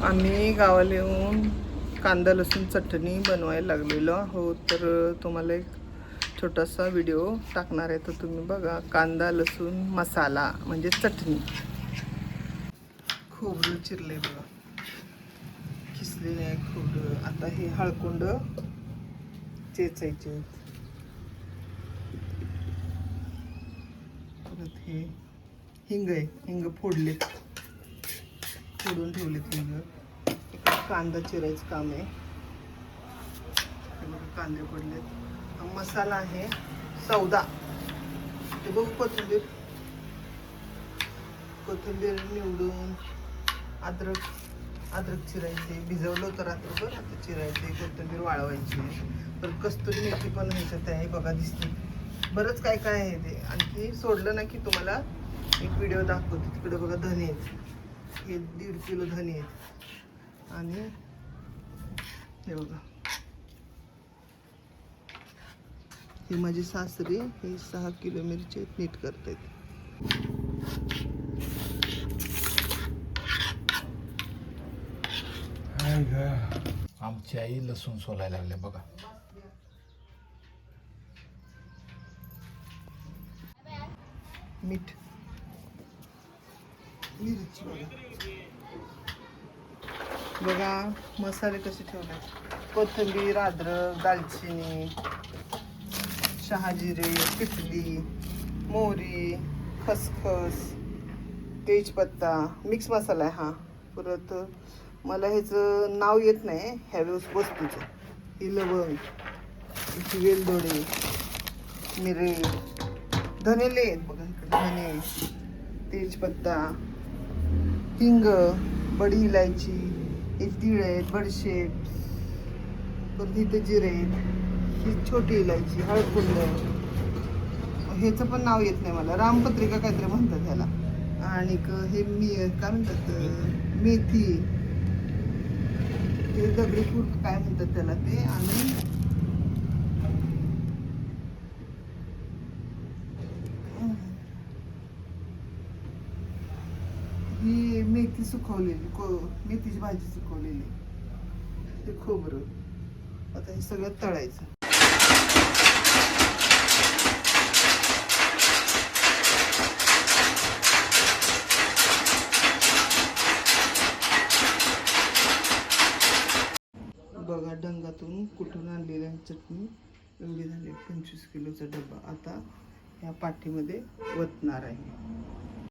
आम्ही गावाला येऊन कांदा लसूण चटणी बनवायला लागलेलो आहोत. तर तुम्हाला एक छोटासा व्हिडिओ टाकणार आहे, तर तुम्ही बघा. कांदा लसूण मसाला म्हणजे चटणी. खोबरं चिरले बघा, खिसलेले आहे खोबरं. आता हे हळकुंड चेचायचे. परत हे हिंग आहे, हिंग फोडलेत, फोडून ठेवलेत हिंग. कांदा चिरायचं काम आहे. कांदे पडलेत. मसाला आहे सौदा. ते बघू, कोथिंबीर निवडून, अद्रक चिरायचे. भिजवलं होतं रात्रभर, आता चिरायचे. कोथिंबीर वाळवायची. तर कस्तुरी मेथी पण ह्याच्यात आहे बघा, दिसते. बरंच काय काय आहे ते. आणखी सोडलं ना की तुम्हाला एक व्हिडिओ दाखवते. तिकडे बघा धने आहेत, हे 1.5 किलो धने आहेत. आणि हे बघा, हे माझे सासरे, हे 6 किलो मिरची नीट करतायत. आमची आई लसूण सोलायला लागले बघा. मीठ, मिरची बघा. मसाले कसे ठेवले: कोथिंबीर, अद्रक, दालचिनी, शहाजिरे, पिठली, मोहरी, खसखस, तेजपत्ता, मिक्स मसाला आहे हा. परत मला ह्याचं नाव येत नाही ह्या वस्तूचं. ही लवंग, ही वेलदोडे, मिरे, धनेले आहेत बघा इकडे, धने, तेजपत्ता, हिंग, बडी इलायची, हे तीळ आहेत, बडशेप, परत इथे जिरे आहेत, ही छोटी इलायची, हळकुंड. ह्याचं पण नाव येत नाही मला, रामपत्रिका काहीतरी म्हणतात ह्याला. आणि हे काय म्हणतात, मेथी, ते दगडी फूल काय म्हणतात त्याला ते. आणि ही मेथी सुकवलेली, मेथीची भाजी सुकवलेली, ते खोबरं. आता हे सगळं तळायचं. बघा, डंगातून कुठून आणलेली चटणी एवढी झाली. 25 किलोचा डब्बा आता ह्या पाठीमध्ये वतणार आहे.